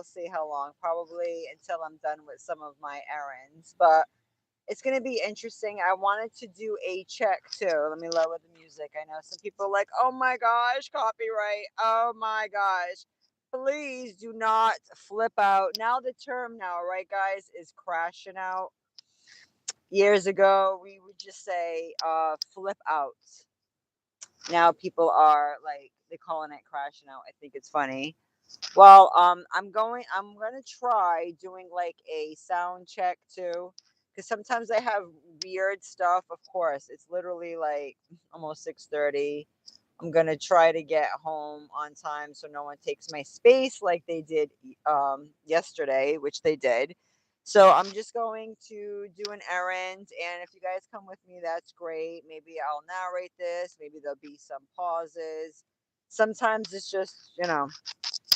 see how long, probably until I'm done with some of my errands. But it's going to be interesting. I wanted to do a check too. Let me lower the music. I know some people are like, oh my gosh, copyright. Oh my gosh. Please do not flip out. Now, the term now, right, guys, is crashing out. Years ago, we would just say flip out. Now people are like, they're calling it crashing out. I think it's funny. Well, I'm gonna try doing like a sound check too, because sometimes I have weird stuff. Of course, it's literally like almost 6:30. I'm gonna try to get home on time so no one takes my space like they did yesterday, which they did. So I'm just going to do an errand, and if you guys come with me, that's great. Maybe I'll narrate this. Maybe there'll be some pauses. Sometimes it's just,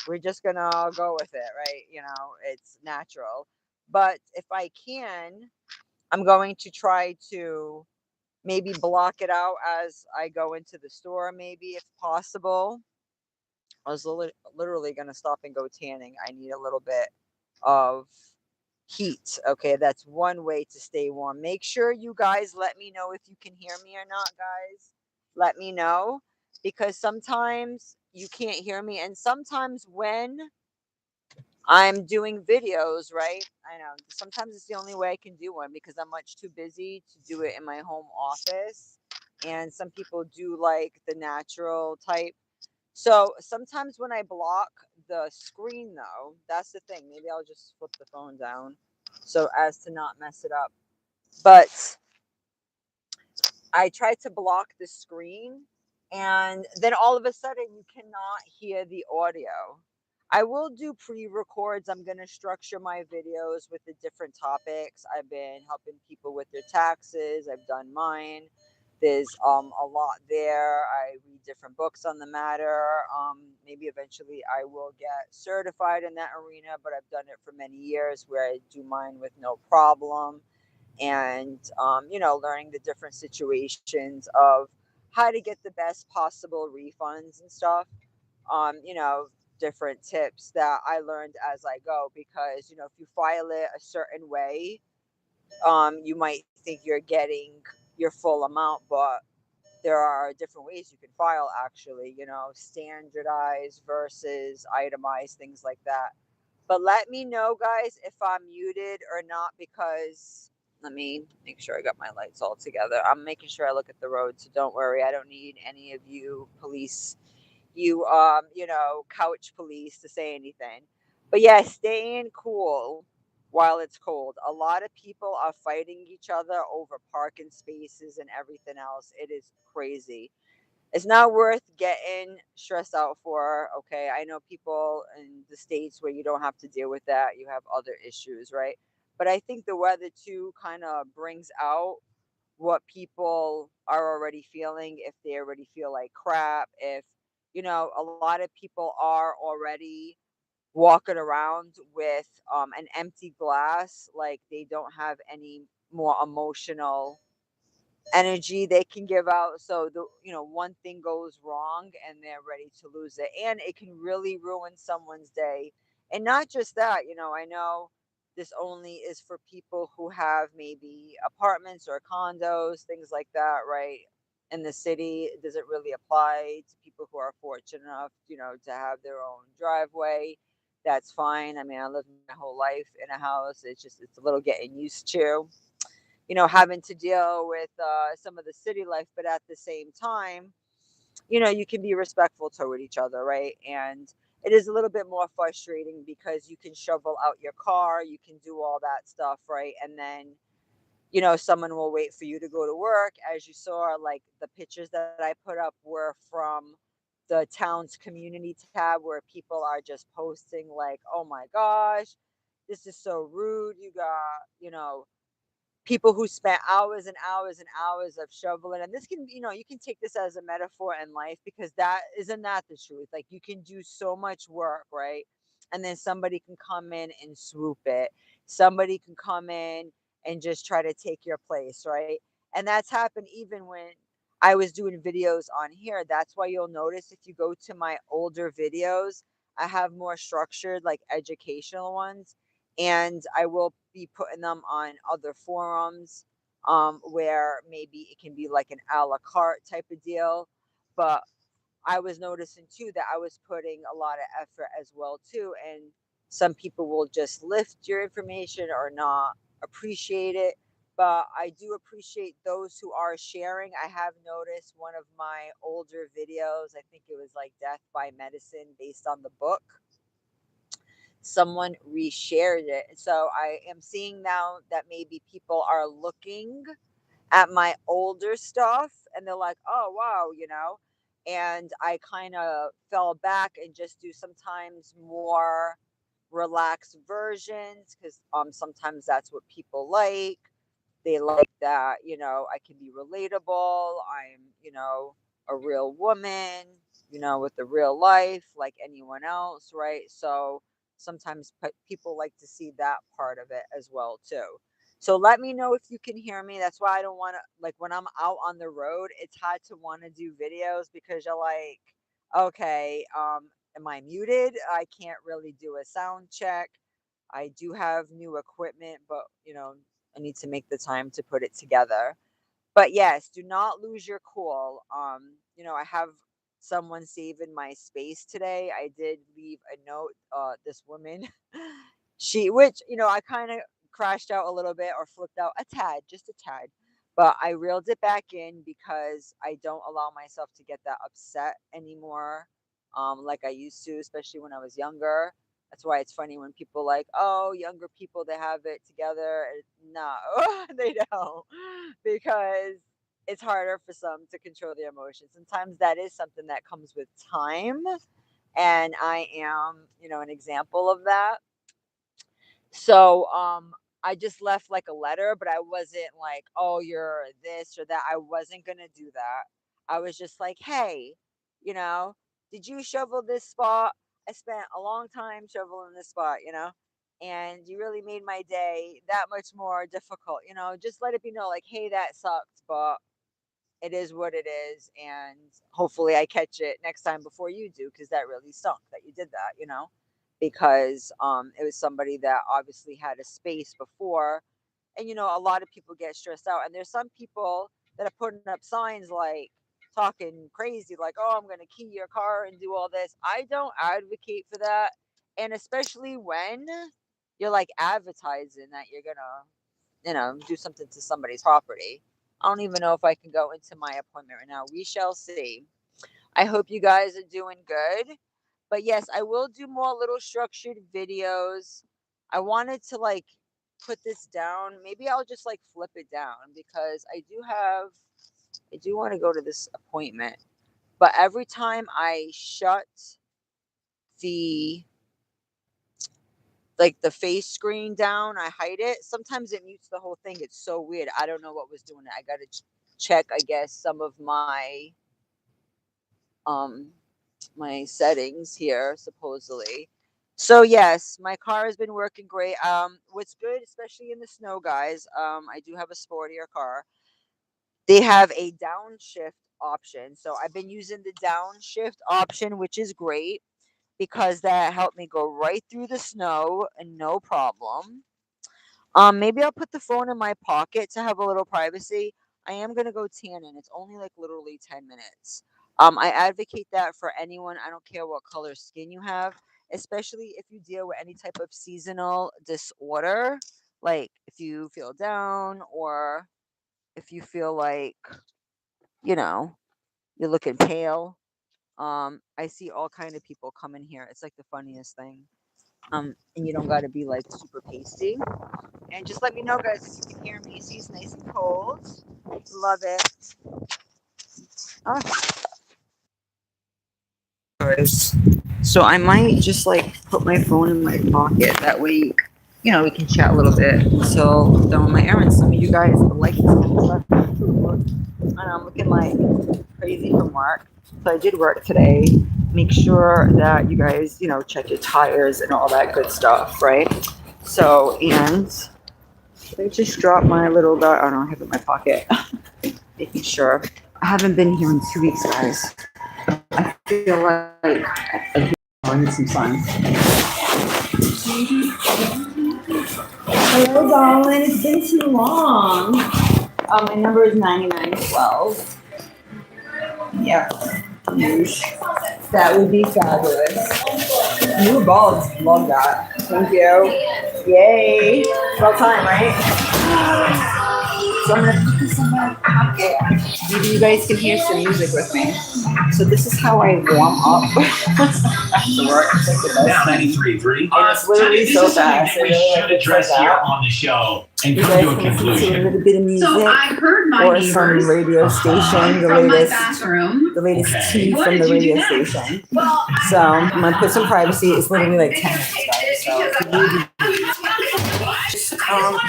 we're just gonna go with it, right? It's natural. But if I can, I'm going to try to maybe block it out as I go into the store, maybe if possible. I was literally gonna stop and go tanning. I need a little bit of heat. Okay, that's one way to stay warm. Make sure you guys let me know if you can hear me or not, guys. Let me know, because sometimes you can't hear me, and sometimes when I'm doing videos, right? I know sometimes it's the only way I can do one because I'm much too busy to do it in my home office. And some people do like the natural type. So sometimes when I block the screen, though, that's the thing. Maybe I'll just flip the phone down so as to not mess it up. But I try to block the screen, and then all of a sudden you cannot hear the audio. I will do pre-records. I'm going to structure my videos with the different topics. I've been helping people with their taxes. I've done mine. There's a lot there. I read different books on the matter. Maybe eventually I will get certified in that arena, but I've done it for many years where I do mine with no problem. And learning the different situations of how to get the best possible refunds and stuff. Different tips that I learned as I go, because if you file it a certain way, you might think you're getting your full amount, but there are different ways you can file, actually, standardized versus itemized, things like that. But let me know, guys, if I'm muted or not, because let me make sure I got my lights all together. I'm making sure I look at the road, so don't worry. I don't need any of you police, couch police, to say anything. But yeah, staying cool while it's cold. A lot of people are fighting each other over parking spaces and everything else. It is crazy. It's not worth getting stressed out for. Okay, I know people in the states where you don't have to deal with that, you have other issues, right? But I think the weather too kind of brings out what people are already feeling, if they already feel like crap, if a lot of people are already walking around with an empty glass, like they don't have any more emotional energy they can give out. So one thing goes wrong and they're ready to lose it, and it can really ruin someone's day. And not just that, I know this only is for people who have maybe apartments or condos, things like that, right? In the city, it doesn't really apply to people who are fortunate enough, to have their own driveway. That's fine. I mean, I lived my whole life in a house. It's a little getting used to, having to deal with some of the city life, but at the same time, you can be respectful toward each other, right? And it is a little bit more frustrating because you can shovel out your car, you can do all that stuff, right? And then, someone will wait for you to go to work. As you saw, like the pictures that I put up were from the town's community tab, where people are just posting, like, oh my gosh, this is so rude. You got, people who spent hours and hours and hours of shoveling. And this can, you can take this as a metaphor in life, because that isn't that the truth. Like, you can do so much work, right? And then somebody can come in and swoop it. Somebody can come in and just try to take your place, right? And that's happened even when I was doing videos on here. That's why you'll notice, if you go to my older videos, I have more structured, like educational ones, and I will be putting them on other forums where maybe it can be like an a la carte type of deal. But I was noticing too that I was putting a lot of effort as well too, and some people will just lift your information or not appreciate it. But I do appreciate those who are sharing. I have noticed one of my older videos, I think it was like Death by Medicine based on the book, someone reshared it. So I am seeing now that maybe people are looking at my older stuff and they're like, oh, wow, And I kind of fell back and just do sometimes more relaxed versions because sometimes that's what people like. They like that, I can be relatable. I'm, a real woman, with the real life like anyone else, right? So sometimes people like to see that part of it as well too. So let me know if you can hear me. That's why I don't want to, like, when I'm out on the road, it's hard to want to do videos because you're like, okay, am I muted? I can't really do a sound check. I do have new equipment, but I need to make the time to put it together. But yes, do not lose your cool. I have someone saving my space today. I did leave a note. This woman, which I kind of crashed out a little bit or flipped out a tad, just a tad. But I reeled it back in because I don't allow myself to get that upset anymore, like I used to, especially when I was younger. That's why it's funny when people like, oh, younger people, they have it together. No, they don't, because it's harder for some to control their emotions. Sometimes that is something that comes with time, and I am, an example of that. So, I just left like a letter, but I wasn't like, oh, you're this or that. I wasn't gonna do that. I was just like, hey, you know, did you shovel this spot? I spent a long time shoveling this spot, and you really made my day that much more difficult. Just let it be know, like, hey, that sucked, but it is what it is, and hopefully I catch it next time before you do, because that really stunk that you did that, because it was somebody that obviously had a space before. And a lot of people get stressed out, and there's some people that are putting up signs like talking crazy, like, oh, I'm going to key your car and do all this. I don't advocate for that, and especially when you're like advertising that you're going to do something to somebody's property. I don't even know if I can go into my appointment right now. We shall see. I hope you guys are doing good. But yes, I will do more little structured videos. I wanted to like put this down. Maybe I'll just like flip it down because I do want to go to this appointment. But every time I shut the the face screen down, I hide it. Sometimes it mutes the whole thing. It's so weird. I don't know what was doing it. I got to check, I guess, some of um my settings here supposedly. So yes, my car has been working great. What's good, especially in the snow, guys, I do have a sportier car. They have a downshift option. So I've been using the downshift option, which is great because that helped me go right through the snow and no problem. Maybe I'll put the phone in my pocket to have a little privacy. I am gonna go tanning. It's only like literally 10 minutes. I advocate that for anyone. I don't care what color skin you have, especially if you deal with any type of seasonal disorder, like if you feel down or if you feel like, you know, you're looking pale. I see all kind of people come in here. It's like the funniest thing. And you don't gotta be like super pasty. And just let me know, guys, if you can hear me. See, it's nice and cold. Love it. Oh, guys. So I might just like put my phone in my pocket. That way, we can chat a little bit until I'm done with my errands. Some of you guys like this kind of stuff. And I'm looking like crazy from work. So I did work today. Make sure that you guys, check your tires and all that good stuff, right? So, and I just dropped my little dot. I don't know, I have it in my pocket. Making sure. I haven't been here in 2 weeks, guys. I feel like having some fun. Hello, darling. It's been too long. My number is 9912. Yeah. That would be fabulous. New balls. Love that. Thank you. Yay. It's about time, right? So I'm gonna put this in my pocket. Maybe you guys can hear some music with me. So this is how I warm up. After work. It's like the best Now thing. 93.3. And it's literally This so is something fast. that we should address here on the show and You come guys to a can listen to a conclusion. little bit of music. So I heard my or neighbors some radio station, the from my latest, bathroom. the latest Okay. tea What from did the you do radio next? station. Well, So I'm gonna put some privacy. It's literally like 10 minutes, guys. So if you need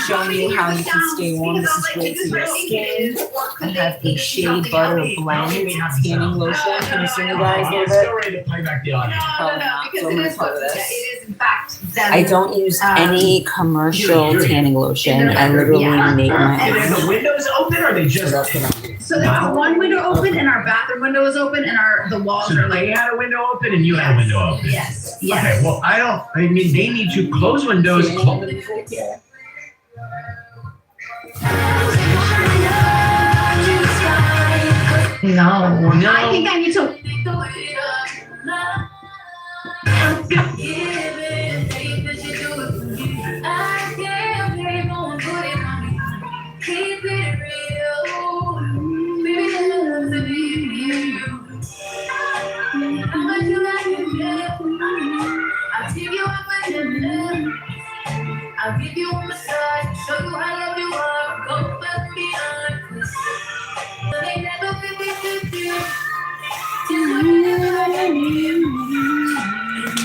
showing you how you can stay warm. This is great for your skin. I have a Shea Butter Blend tanning lotion. Can you see me guys a I'm little still bit? ready to play back the audio. So I'm gonna cover this. It is in fact I don't use any commercial tanning lotion. I literally make my And own. the windows open or are they just So there's one window open and our bathroom window is open and the walls So are they like. had a window open and you had a window open? Yes. Okay, well, I mean, they need to close windows. No. No. I think I need to. I'll give you a massage, show you how love you are, go above and beyond. 'Cause it ain't never 50-50. Just what you never had you.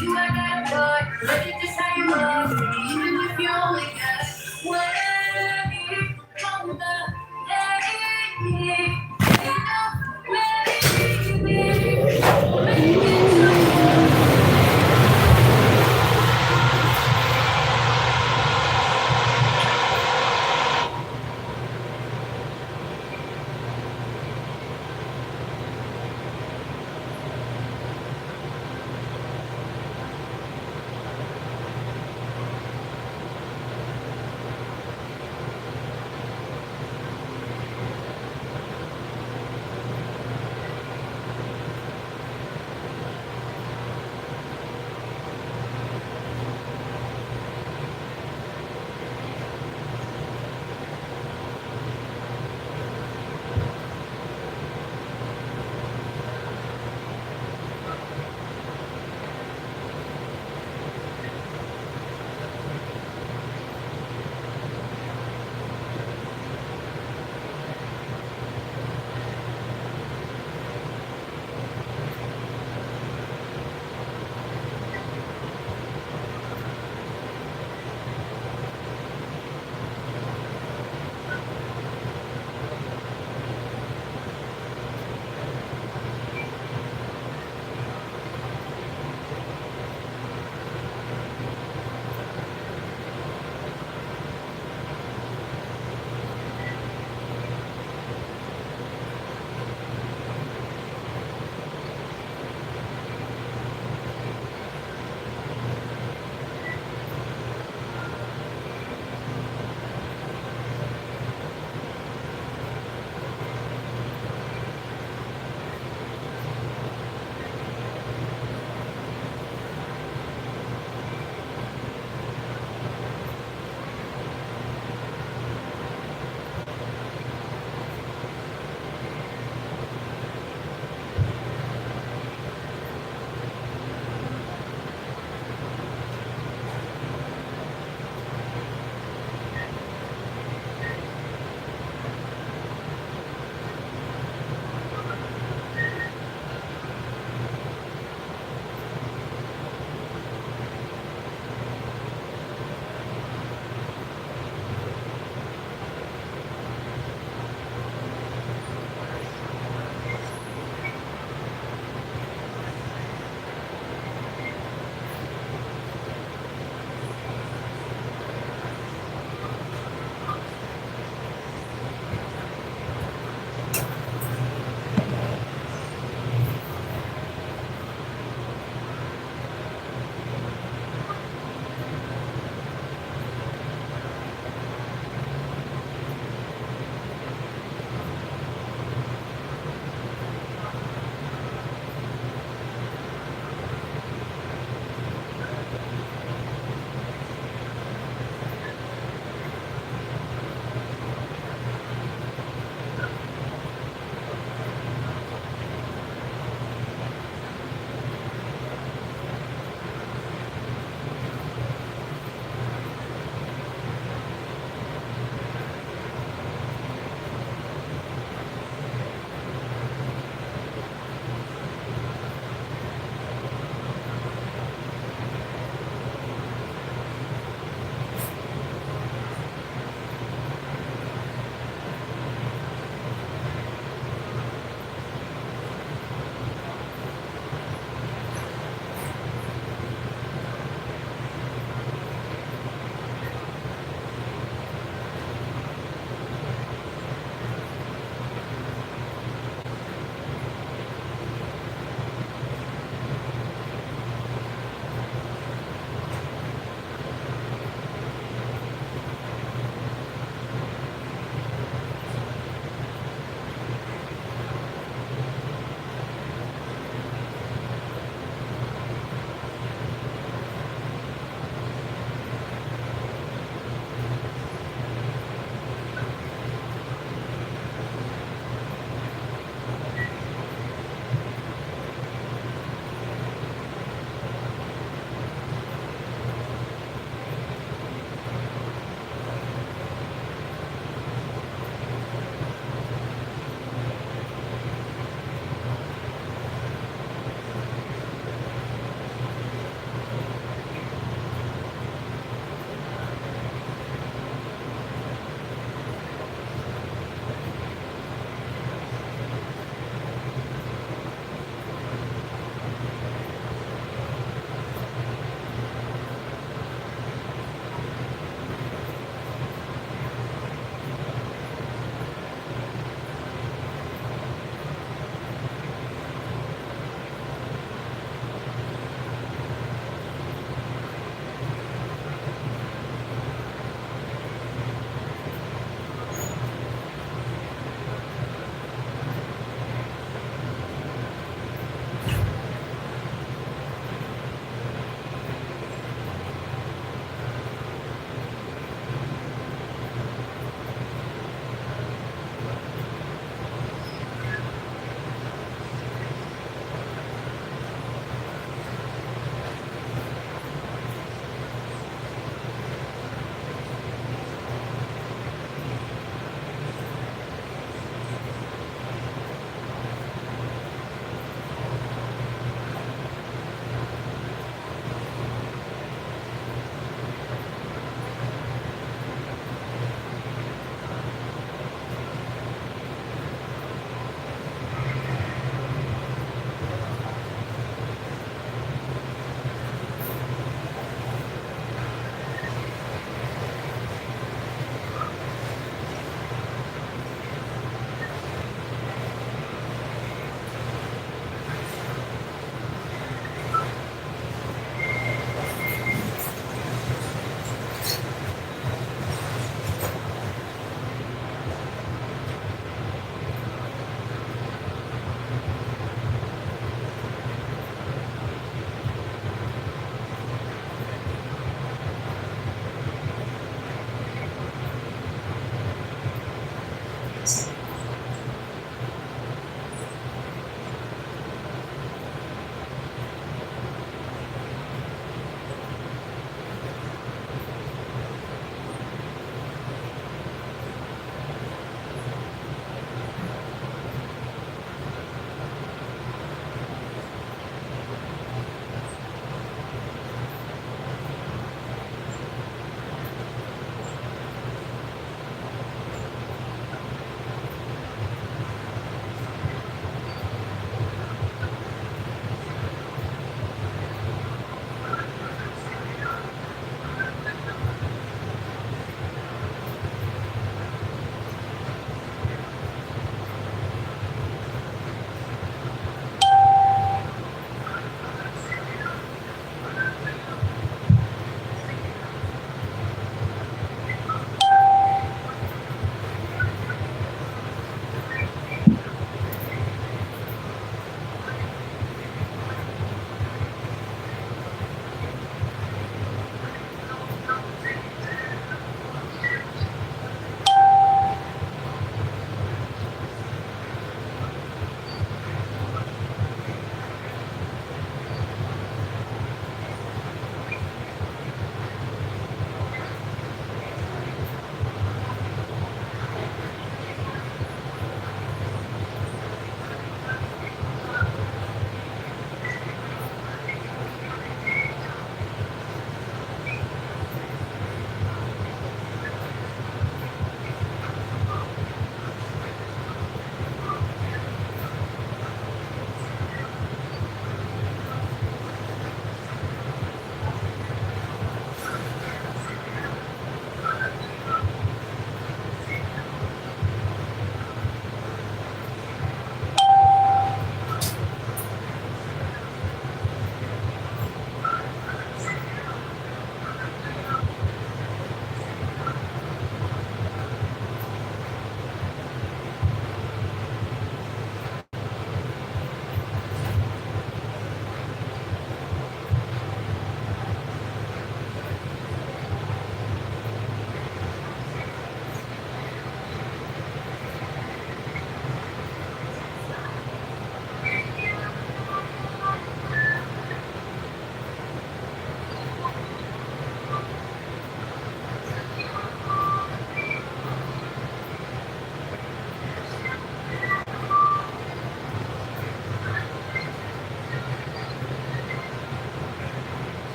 You are that boy, look at just how you love me. Even if you only got one from the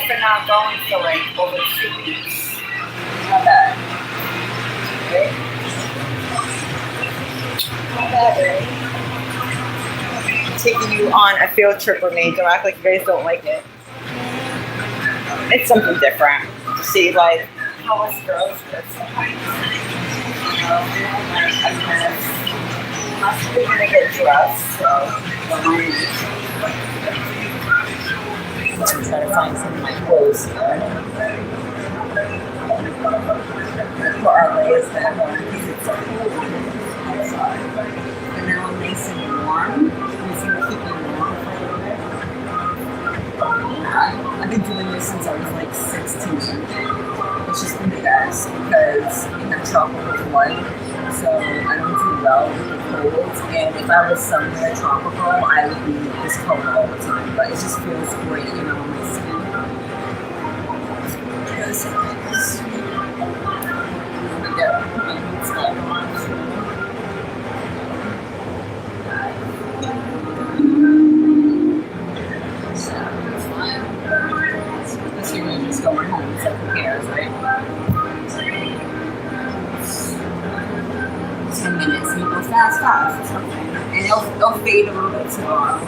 for not going for like over 2 weeks. Not bad. Right? Not bad, right? I'm taking you on a field trip with me. Don't act like you guys don't like it. It's something different to see like how us girls live sometimes. You know, I'm still gonna get dressed, so I'm trying to find some of my clothes here. For our layers that home because it's so cold outside. And now I'm nice and warm. It's gonna keep me warm for a little bit. I've been doing this since I was like 16. It's just been the best because we have tropical blood, so I don't do well with the colds. And if I was somewhere tropical, I would be this cold all the time. But it just feels great, you know, on my skin. Because here we go. It's good. This year we're just going home, so who cares, right? 10 minutes and it goes fast. And it'll fade a little bit tomorrow.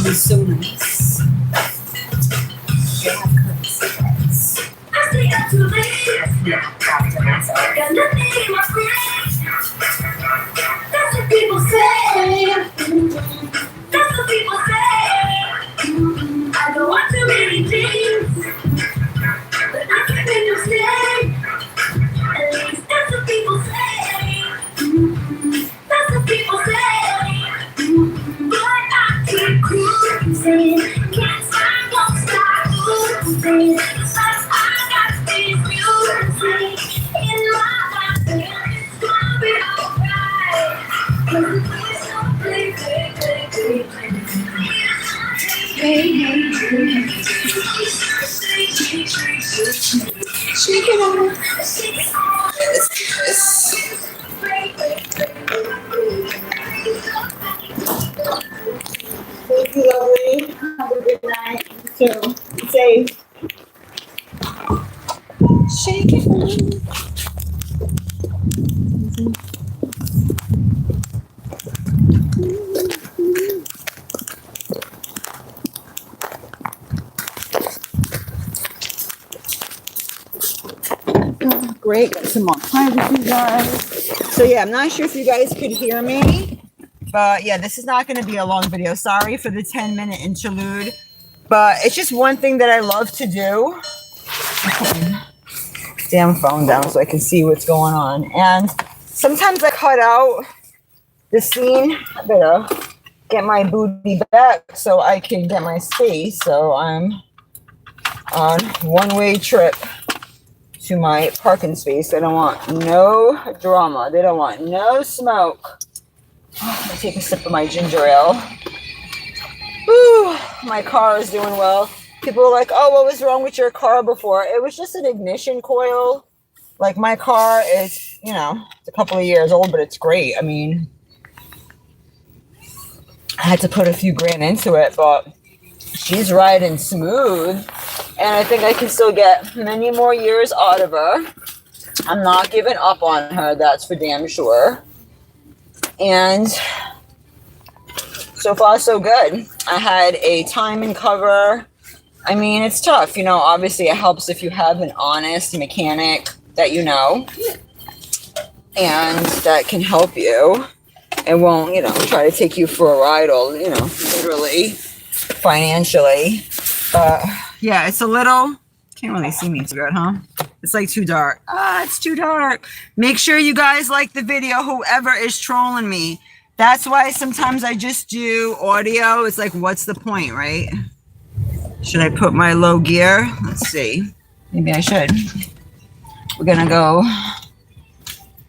It's so nice. They have cigarettes. I stay up too late. After myself. Got nothing in my brain. That's what people say. That's what people say. I don't want too many things, but I can't make them stay. At least that's what people say. That's what people say. But I keep cruising. Can't stop, won't stop moving. Cause I got these music in my life. It's gonna be alright. Cause it's so play. Shake it on. Thank you, lovely. Have a good night. So, safe. Shake it on. Great, got some more privacy, guys. So yeah, I'm not sure if you guys could hear me, but yeah, this is not going to be a long video. Sorry for the 10-minute interlude, but it's just one thing that I love to do. Damn phone down so I can see what's going on. And sometimes I cut out the scene. I better get my booty back so I can get my space. So I'm on one-way trip to my parking space. They don't want no drama. They don't want no smoke. I'm gonna take a sip of my ginger ale. Whew, my car is doing well. People were like, oh, what was wrong with your car before? It was just an ignition coil. Like, my car is, you know, it's a couple of years old, but it's great. I mean, I had to put a few grand into it, but she's riding smooth. And I think I can still get many more years out of her. I'm not giving up on her, that's for damn sure. And so far, so good. I had a time and cover I mean, it's tough, you know. Obviously, it helps if you have an honest mechanic that you know and that can help you and won't, you know, try to take you for a ride or, you know, literally, financially. But yeah, it's a little, can't really see me too good, huh? It's like too dark. It's too dark. Make sure you guys like the video, whoever is trolling me. That's why sometimes I just do audio. It's like, what's the point, right? Should I put my low gear? Let's see. Maybe I should. We're gonna go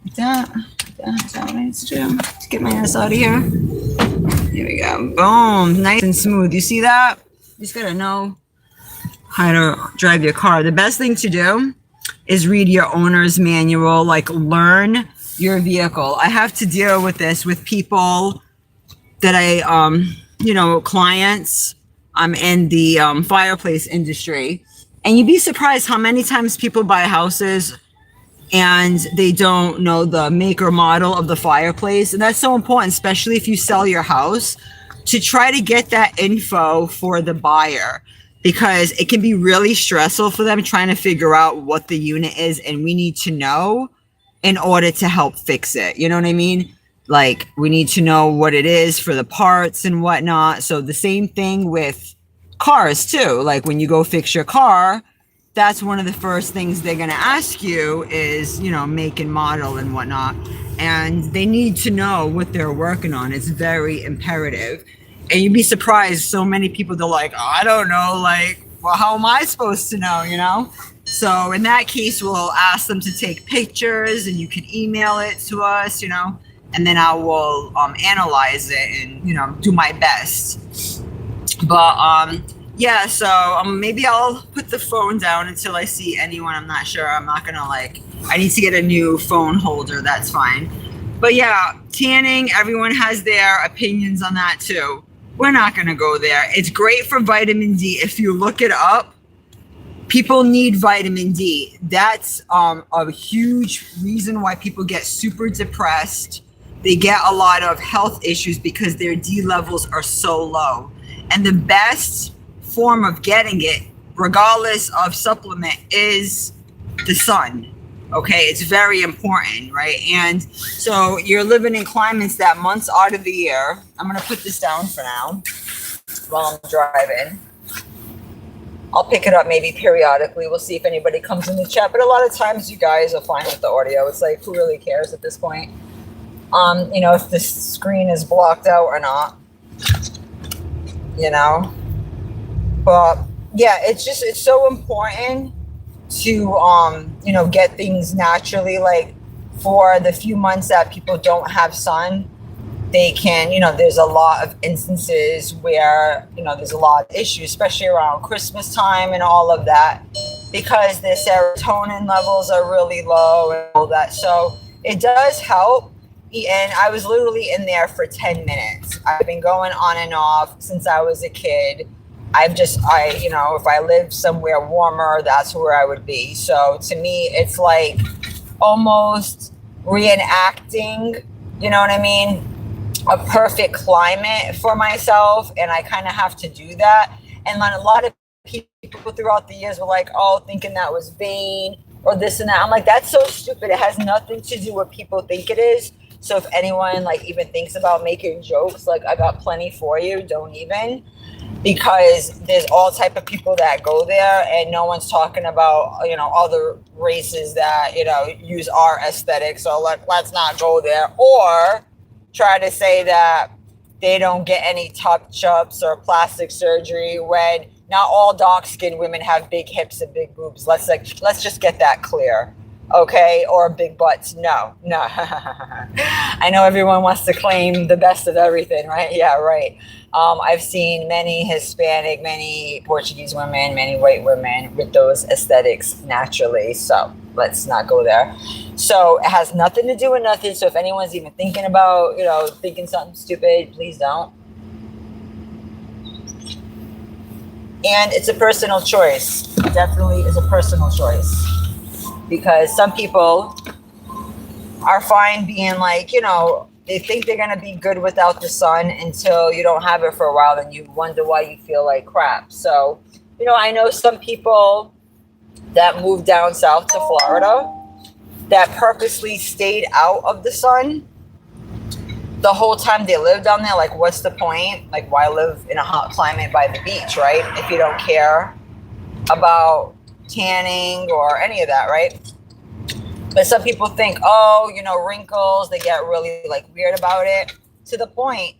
like that. That's what I need to do. Let's get my ass out of here. Here we go. Boom. Nice and smooth. You see that? You just gotta know how to drive your car. The best thing to do is read your owner's manual, like learn your vehicle. I have to deal with this with people that I, you know, clients. I'm in the fireplace industry, and you'd be surprised how many times people buy houses and they don't know the make or model of the fireplace. And that's so important, especially if you sell your house, to try to get that info for the buyer, because it can be really stressful for them trying to figure out what the unit is. And we need to know in order to help fix it. You know what I mean? Like, we need to know what it is for the parts and whatnot. So the same thing with cars too. Like, when you go fix your car, that's one of the first things they're going to ask you is, you know, make and model and whatnot. And they need to know what they're working on. It's very imperative. And you'd be surprised, so many people, they're like, oh, I don't know, like, well, how am I supposed to know, you know? So in that case, we'll ask them to take pictures, and you can email it to us, you know, and then I will analyze it and, you know, do my best. But yeah, so maybe I'll put the phone down until I see anyone. I'm not sure. I'm not gonna, like, I need to get a new phone holder. That's fine. But yeah, tanning, everyone has their opinions on that too. We're not gonna go there. It's great for vitamin D. If you look it up, people need vitamin D. That's a huge reason why people get super depressed. They get a lot of health issues because their D levels are so low. And the best form of getting it, regardless of supplement, is the sun. Okay, it's very important, right? And so you're living in climates that months out of the year. I'm gonna put this down for now while I'm driving. I'll pick it up maybe periodically. We'll see if anybody comes in the chat. But a lot of times you guys are fine with the audio. It's like, who really cares at this point? You know, if the screen is blocked out or not, you know. But yeah, it's so important to, you know, get things naturally. Like, for the few months that people don't have sun, they can, you know, there's a lot of instances where, you know, there's a lot of issues, especially around Christmas time and all of that, because the serotonin levels are really low and all that. So it does help. And I was literally in there for 10 minutes. I've been going on and off since I was a kid. You know, if I lived somewhere warmer, that's where I would be. So to me, it's like almost reenacting, you know what I mean, a perfect climate for myself. And I kind of have to do that. And then a lot of people throughout the years were like, oh, thinking that was vain or this and that. I'm like, that's so stupid. It has nothing to do with what people think it is. So if anyone like even thinks about making jokes, like, I got plenty for you, don't even. Because there's all type of people that go there, and no one's talking about, you know, other races that, you know, use our aesthetic. So let's not go there, or try to say that they don't get any touch-ups or plastic surgery, when not all dark-skinned women have big hips and big boobs. Let's just get that clear. Okay, or big butts. No. I know everyone wants to claim the best of everything, right? Yeah, right. I've seen many Hispanic, many Portuguese women, many white women with those aesthetics naturally. So let's not go there. So it has nothing to do with nothing. So if anyone's even thinking about, you know, thinking something stupid, please don't. And it's a personal choice. It definitely is a personal choice. Because some people are fine being like, you know, they think they're going to be good without the sun until you don't have it for a while, and you wonder why you feel like crap. So You know, I know some people that moved down south to Florida that purposely stayed out of the sun the whole time they lived down there. Like, what's the point? Like, why live in a hot climate by the beach, right? If you don't care about tanning or any of that, right? But some people think, oh, you know, wrinkles, they get really like weird about it, to the point.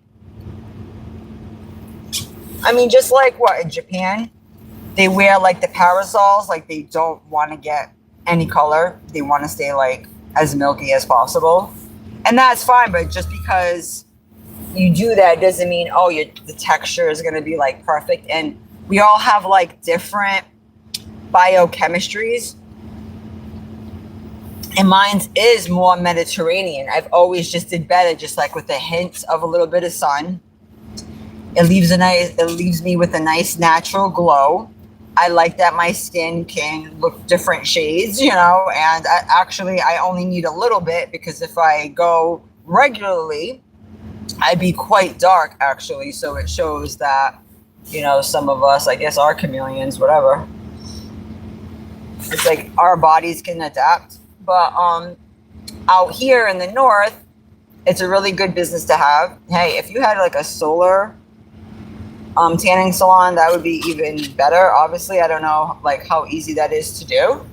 I mean, just like what, in Japan, they wear like the parasols, like they don't want to get any color. They want to stay like as milky as possible. And that's fine, but just because you do that doesn't mean, oh, the texture is going to be like perfect. And we all have like different biochemistries. And mine is more Mediterranean. I've always just did better, just like with a hint of a little bit of sun. It leaves me with a nice natural glow. I like that my skin can look different shades, you know, and I only need a little bit, because if I go regularly, I'd be quite dark actually. So it shows that, you know, some of us, I guess, are chameleons, whatever. It's like our bodies can adapt. But out here in the north, it's a really good business to have. Hey, if you had like a solar tanning salon, that would be even better. Obviously, I don't know like how easy that is to do,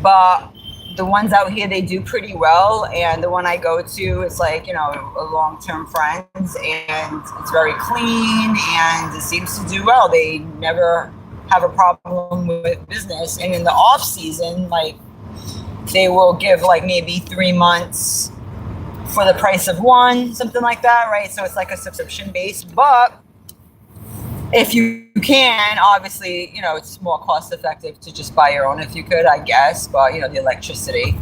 but the ones out here, they do pretty well. And the one I go to, it's like, you know, a long-term friends, and it's very clean and it seems to do well. They never have a problem with business. And in the off season, like, they will give like maybe 3 months for the price of one, something like that, right? So it's like a subscription base. But if you can, obviously, you know, it's more cost effective to just buy your own if you could, I guess. But, you know, the electricity.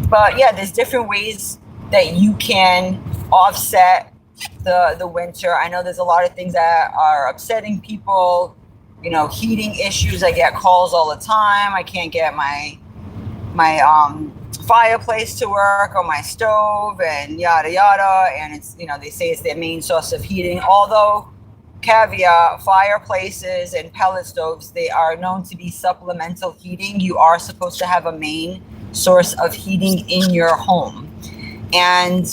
But yeah, there's different ways that you can offset the winter. I know there's a lot of things that are upsetting people, you know, heating issues. I get calls all the time. I can't get my fireplace to work, or my stove, and yada yada. And it's, you know, they say it's their main source of heating. Although, caveat, fireplaces and pellet stoves, they are known to be supplemental heating. You are supposed to have a main source of heating in your home. And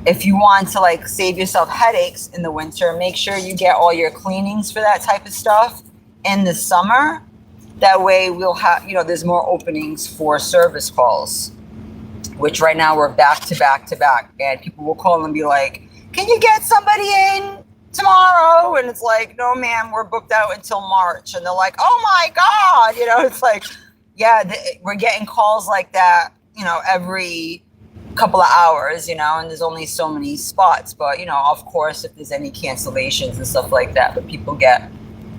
if you want to like save yourself headaches in the winter, make sure you get all your cleanings for that type of stuff in the summer. That way we'll have, you know, there's more openings for service calls, which right now we're back to back to back. And people will call and be like, can you get somebody in tomorrow? And it's like, no, ma'am, we're booked out until March. And they're like, oh my God, you know, it's like, yeah, we're getting calls like that, you know, every couple of hours, you know, and there's only so many spots. But, you know, of course, if there's any cancellations and stuff like that, but people get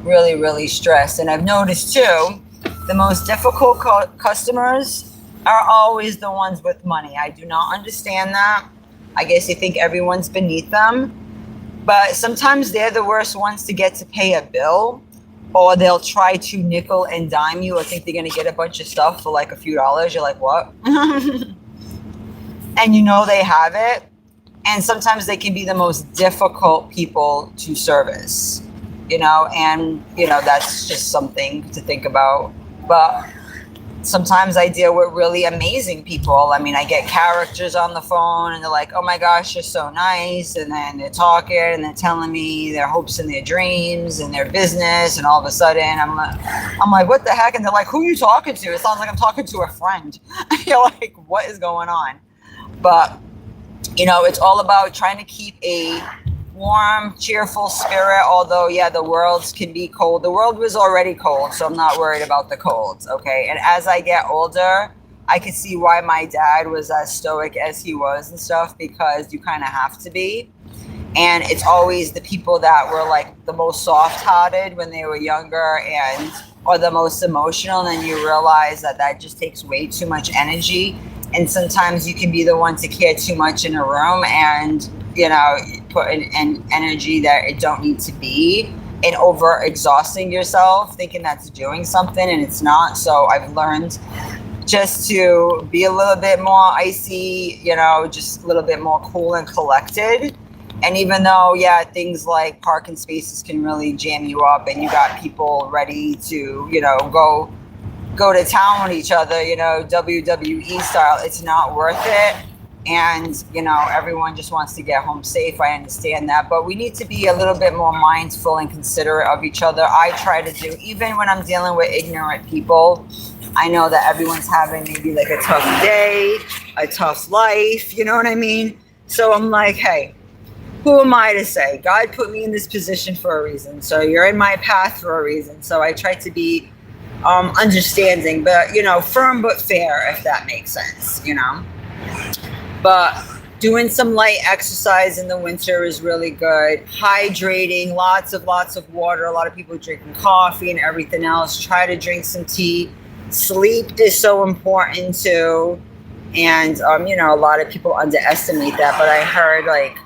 really, really stressed. And I've noticed too, the most difficult customers are always the ones with money. I do not understand that. I guess they think everyone's beneath them, but sometimes they're the worst ones to get to pay a bill, or they'll try to nickel and dime you, or think they're going to get a bunch of stuff for like a few dollars. You're like, what? And you know they have it. And sometimes they can be the most difficult people to service. You know, and, you know, that's just something to think about. But sometimes I deal with really amazing people. I mean, I get characters on the phone and they're like, oh my gosh, you're so nice. And then they're talking and they're telling me their hopes and their dreams and their business. And all of a sudden I'm like, what the heck? And they're like, who are you talking to? It sounds like I'm talking to a friend. You're like, what is going on? But, you know, it's all about trying to keep a warm, cheerful spirit. Although, yeah, the worlds can be cold. The world was already cold, so I'm not worried about the colds, okay? And as I get older, I can see why my dad was as stoic as he was and stuff, because you kind of have to be. And it's always the people that were like the most soft-hearted when they were younger and or the most emotional, and then you realize that that just takes way too much energy. And sometimes you can be the one to care too much in a room and, you know, put an energy that it don't need to be, and over exhausting yourself thinking that's doing something and it's not. So I've learned just to be a little bit more icy, you know, just a little bit more cool and collected. And even though, yeah, things like parking spaces can really jam you up, and you got people ready to, you know, go to town with each other, you know, WWE style, it's not worth it. And, you know, everyone just wants to get home safe. I understand that. But we need to be a little bit more mindful and considerate of each other. I try to do, even when I'm dealing with ignorant people, I know that everyone's having maybe like a tough day, a tough life, you know what I mean? So I'm like, hey, who am I to say? God put me in this position for a reason. So you're in my path for a reason. So I try to be understanding, but, you know, firm but fair, if that makes sense, you know? But doing some light exercise in the winter is really good. Hydrating, lots of water. A lot of people drinking coffee and everything else. Try to drink some tea. Sleep is so important too. And, you know, a lot of people underestimate that. But I heard, like,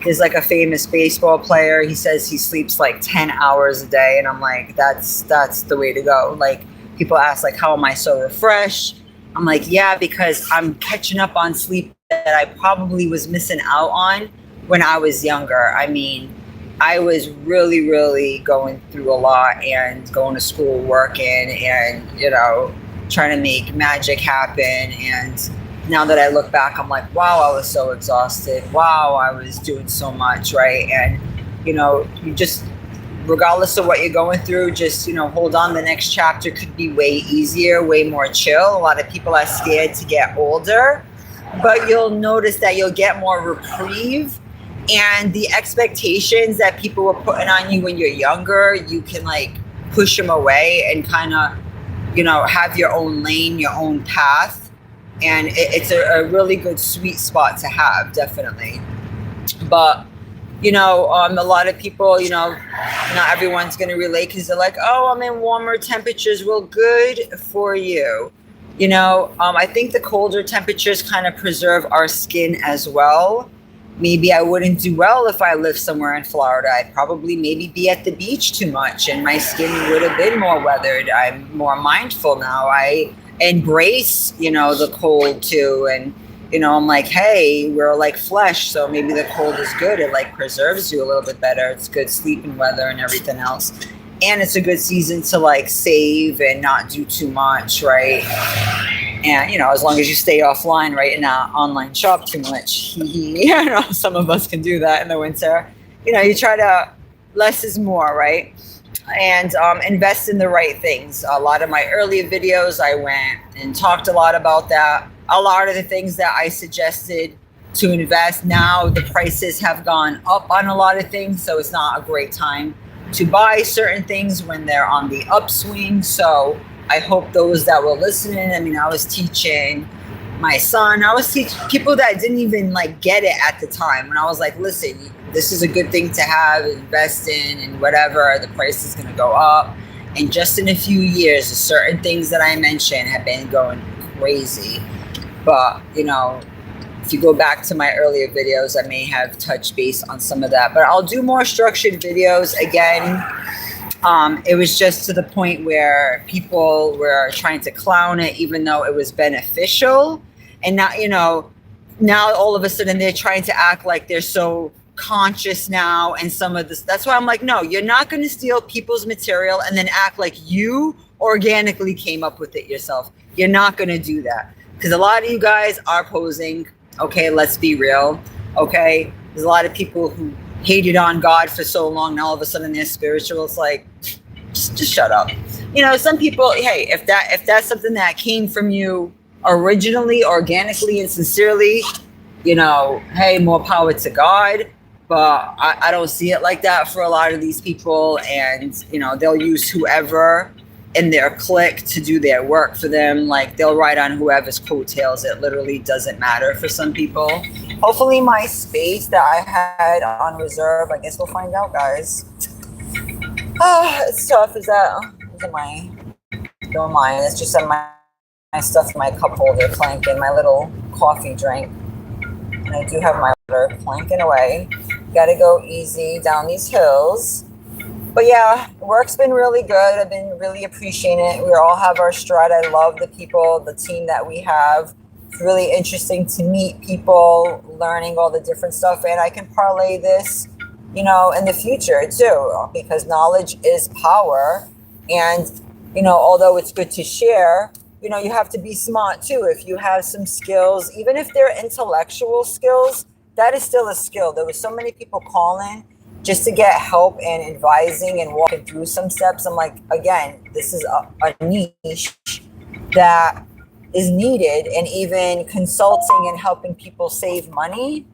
there's like a famous baseball player. He says he sleeps like 10 hours a day. And I'm like, that's the way to go. Like, people ask, like, how am I so refreshed? I'm like, yeah, because I'm catching up on sleep that I probably was missing out on when I was younger. I mean, I was really, really going through a lot and going to school, working, and, you know, trying to make magic happen. And now that I look back, I'm like, wow, I was so exhausted. Wow, I was doing so much, right? And, you know, you just, regardless of what you're going through, just, you know, hold on. The next chapter could be way easier, way more chill. A lot of people are scared to get older, but you'll notice that you'll get more reprieve, and the expectations that people were putting on you when you're younger, you can like push them away and kind of, you know, have your own lane, your own path. And it's a really good sweet spot to have, definitely. But, you know, a lot of people, you know, not everyone's going to relate because they're like, oh, I'm in warmer temperatures. Well, good for you. You know, I think the colder temperatures kind of preserve our skin as well. Maybe I wouldn't do well if I lived somewhere in Florida. I'd probably maybe be at the beach too much and my skin would have been more weathered. I'm more mindful now. I embrace, you know, the cold too. And, you know, I'm like, hey, we're like flesh. So maybe the cold is good. It like preserves you a little bit better. It's good sleeping weather and everything else. And it's a good season to like save and not do too much, right? And, you know, as long as you stay offline, right, and not online shop too much. You know, some of us can do that in the winter. You know, you try to, less is more, right? And invest in the right things. A lot of my earlier videos, I went and talked a lot about that. A lot of the things that I suggested to invest, now the prices have gone up on a lot of things. So it's not a great time to buy certain things when they're on the upswing. So I hope those that were listening, I mean, I was teaching my son, I was teaching people that didn't even like get it at the time. When I was like, listen, this is a good thing to have, invest in, and whatever, the price is going to go up. And just in a few years, the certain things that I mentioned have been going crazy. But, you know, if you go back to my earlier videos, I may have touched base on some of that, but I'll do more structured videos again. It was just to the point where people were trying to clown it, even though it was beneficial. And now, you know, now all of a sudden they're trying to act like they're so conscious now. And some of this, that's why I'm like, no, you're not going to steal people's material and then act like you organically came up with it yourself. You're not going to do that. Because a lot of you guys are posing. Okay, let's be real. Okay, there's a lot of people who hated on God for so long. Now all of a sudden they're spiritual. It's like, just shut up. You know, some people, hey, if that's something that came from you originally, organically, and sincerely, you know, hey, more power to God. But I don't see it like that for a lot of these people. And, you know, they'll use whoever in their clique to do their work for them. Like, they'll ride on whoever's coattails. It literally doesn't matter for some people. Hopefully my space that I had on reserve, I guess we'll find out, guys. It's tough. Is that, don't mind. It's just my stuff in my cup holder clanking, my little coffee drink. And I do have my water clanking away. Gotta go easy down these hills. But yeah, work's been really good. I've been really appreciating it. We all have our strut. I love the people, the team that we have. It's really interesting to meet people, learning all the different stuff, and I can parlay this, you know, in the future too, because knowledge is power. And, you know, although it's good to share, you know, you have to be smart too. If you have some skills, even if they're intellectual skills, that is still a skill. There were so many people calling just to get help and advising and walking through some steps. I'm like, again, this is a niche that is needed, and even consulting and helping people save money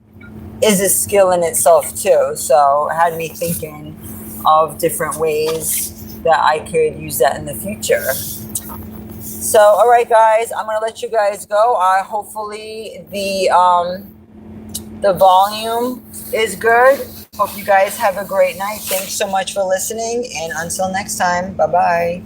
is a skill in itself too. So it had me thinking of different ways that I could use that in the future. So, all right, guys, I'm gonna let you guys go. Hopefully the volume is good. Hope you guys have a great night. Thanks so much for listening, and until next time, bye-bye.